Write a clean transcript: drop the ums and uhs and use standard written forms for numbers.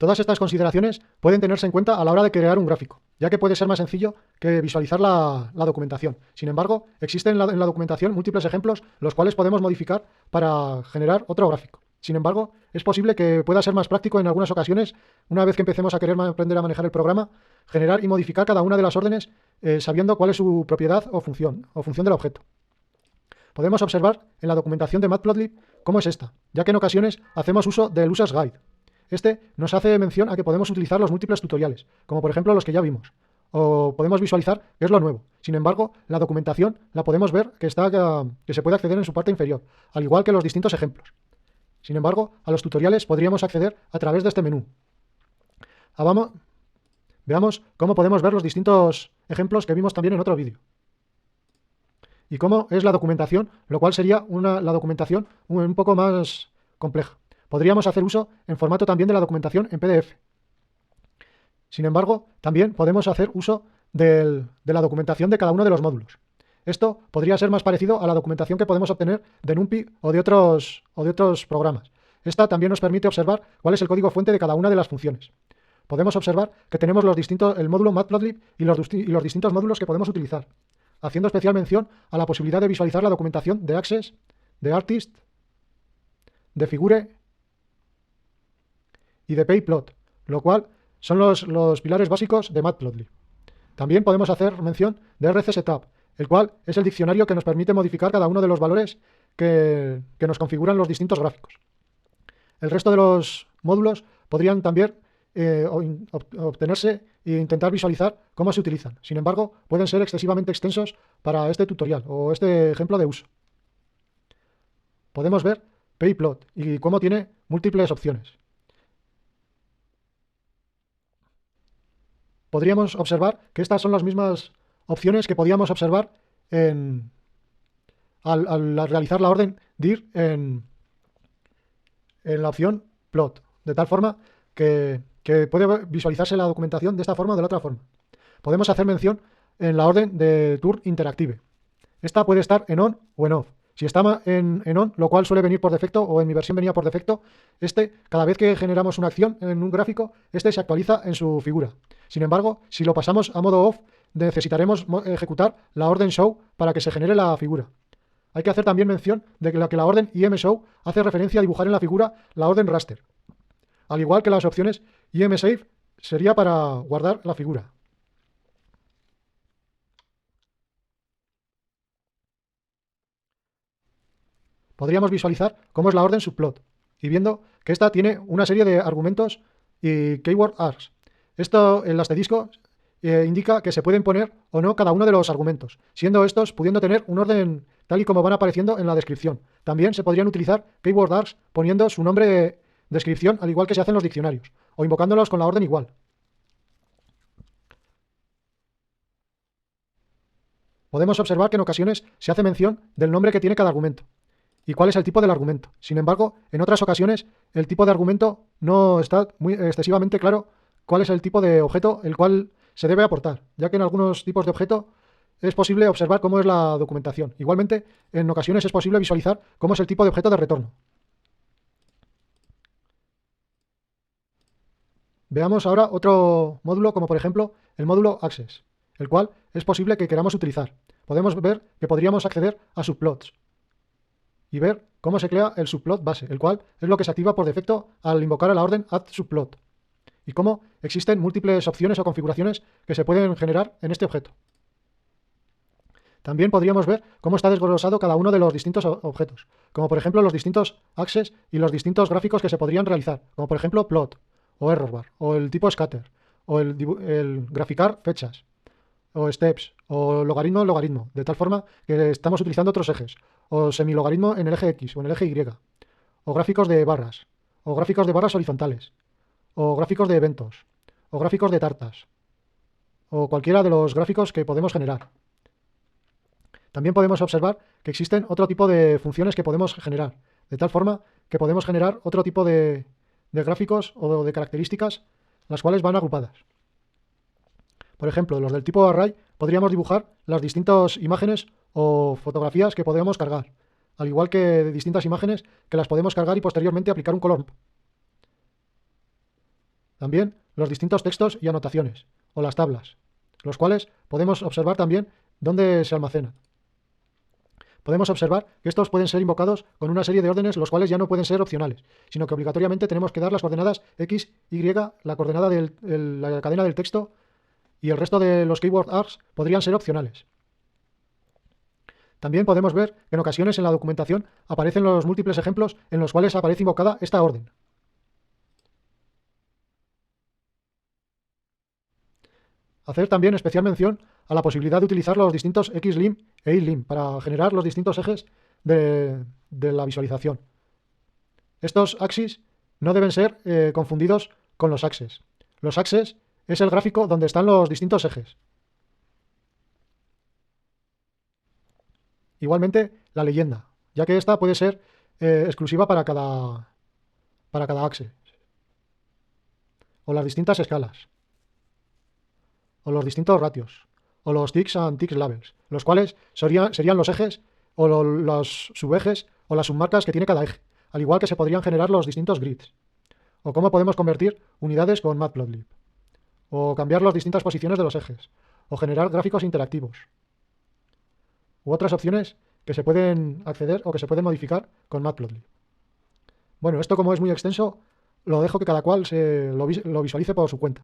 Todas estas consideraciones pueden tenerse en cuenta a la hora de crear un gráfico, ya que puede ser más sencillo que visualizar la documentación. Sin embargo, existen en la documentación múltiples ejemplos los cuales podemos modificar para generar otro gráfico. Sin embargo, es posible que pueda ser más práctico en algunas ocasiones, una vez que empecemos a querer aprender a manejar el programa, generar y modificar cada una de las órdenes sabiendo cuál es su propiedad o función del objeto. Podemos observar en la documentación de Matplotlib cómo es esta, ya que en ocasiones hacemos uso del User's Guide. Este nos hace mención a que podemos utilizar los múltiples tutoriales, como por ejemplo los que ya vimos, o podemos visualizar qué es lo nuevo. Sin embargo, la documentación la podemos ver que se puede acceder en su parte inferior, al igual que los distintos ejemplos. Sin embargo, a los tutoriales podríamos acceder a través de este menú. Veamos cómo podemos ver los distintos ejemplos que vimos también en otro vídeo. Y cómo es la documentación, lo cual sería la documentación un poco más compleja. Podríamos hacer uso en formato también de la documentación en PDF. Sin embargo, también podemos hacer uso de la documentación de cada uno de los módulos. Esto podría ser más parecido a la documentación que podemos obtener de NumPy o de otros programas. Esta también nos permite observar cuál es el código fuente de cada una de las funciones. Podemos observar que tenemos el módulo Matplotlib y los distintos módulos que podemos utilizar, haciendo especial mención a la posibilidad de visualizar la documentación de Access, de Artist, de Figure y de Payplot, lo cual son los pilares básicos de Matplotlib. También podemos hacer mención de RCSetup, el cual es el diccionario que nos permite modificar cada uno de los valores que nos configuran los distintos gráficos. El resto de los módulos podrían también obtenerse e intentar visualizar cómo se utilizan. Sin embargo, pueden ser excesivamente extensos para este tutorial o este ejemplo de uso. Podemos ver Payplot y cómo tiene múltiples opciones. Podríamos observar que estas son las mismas opciones que podíamos observar al realizar la orden dir en la opción plot, de tal forma que puede visualizarse la documentación de esta forma o de la otra forma. Podemos hacer mención en la orden de Turn Interactive. Esta puede estar en on o en off. Si está en on, lo cual suele venir por defecto, o en mi versión venía por defecto, cada vez que generamos una acción en un gráfico, se actualiza en su figura. Sin embargo, si lo pasamos a modo off, necesitaremos ejecutar la orden show para que se genere la figura. Hay que hacer también mención de que la orden imShow hace referencia a dibujar en la figura la orden raster, al igual que las opciones imSave sería para guardar la figura. Podríamos visualizar cómo es la orden subplot y viendo que esta tiene una serie de argumentos y keyword args. Esto, el asterisco, indica que se pueden poner o no cada uno de los argumentos, siendo estos pudiendo tener un orden tal y como van apareciendo en la descripción. También se podrían utilizar keyword args poniendo su nombre de descripción, al igual que se hace en los diccionarios, o invocándolos con la orden igual. Podemos observar que en ocasiones se hace mención del nombre que tiene cada argumento y cuál es el tipo del argumento. Sin embargo, en otras ocasiones el tipo de argumento no está muy excesivamente claro cuál es el tipo de objeto el cual se debe aportar, ya que en algunos tipos de objeto es posible observar cómo es la documentación. Igualmente, en ocasiones es posible visualizar cómo es el tipo de objeto de retorno. Veamos ahora otro módulo, como por ejemplo el módulo Access, el cual es posible que queramos utilizar. Podemos ver que podríamos acceder a subplots y ver cómo se crea el subplot base, el cual es lo que se activa por defecto al invocar a la orden add subplot, y cómo existen múltiples opciones o configuraciones que se pueden generar en este objeto. También podríamos ver cómo está desglosado cada uno de los distintos objetos, como por ejemplo los distintos access y los distintos gráficos que se podrían realizar, como por ejemplo plot, o errorbar, o el tipo scatter, o el graficar fechas, o steps, o logaritmo, de tal forma que estamos utilizando otros ejes, o semilogaritmo en el eje X o en el eje Y, o gráficos de barras, o gráficos de barras horizontales, o gráficos de eventos, o gráficos de tartas, o cualquiera de los gráficos que podemos generar. También podemos observar que existen otro tipo de funciones que podemos generar, de tal forma que podemos generar otro tipo de gráficos o de características, las cuales van agrupadas. Por ejemplo, los del tipo array podríamos dibujar las distintas imágenes o fotografías que podemos cargar, al igual que de distintas imágenes que las podemos cargar y posteriormente aplicar un color. También los distintos textos y anotaciones, o las tablas, los cuales podemos observar también dónde se almacenan. Podemos observar que estos pueden ser invocados con una serie de órdenes, los cuales ya no pueden ser opcionales, sino que obligatoriamente tenemos que dar las coordenadas X, Y, la coordenada de la cadena del texto, y el resto de los keyword args podrían ser opcionales. También podemos ver que en ocasiones en la documentación aparecen los múltiples ejemplos en los cuales aparece invocada esta orden. Hacer también especial mención a la posibilidad de utilizar los distintos xlim e ilim para generar los distintos ejes de la visualización. Estos axis no deben ser confundidos con los axes. Los axes es el gráfico donde están los distintos ejes. Igualmente, la leyenda, ya que esta puede ser exclusiva para cada axe. O las distintas escalas. O los distintos ratios. O los ticks and ticks labels, los cuales serían los ejes o los subejes o las submarcas que tiene cada eje, al igual que se podrían generar los distintos grids. O cómo podemos convertir unidades con Matplotlib. O cambiar las distintas posiciones de los ejes. O generar gráficos interactivos. U otras opciones que se pueden acceder o que se pueden modificar con Matplotlib. Bueno, esto como es muy extenso, lo dejo que cada cual lo visualice por su cuenta.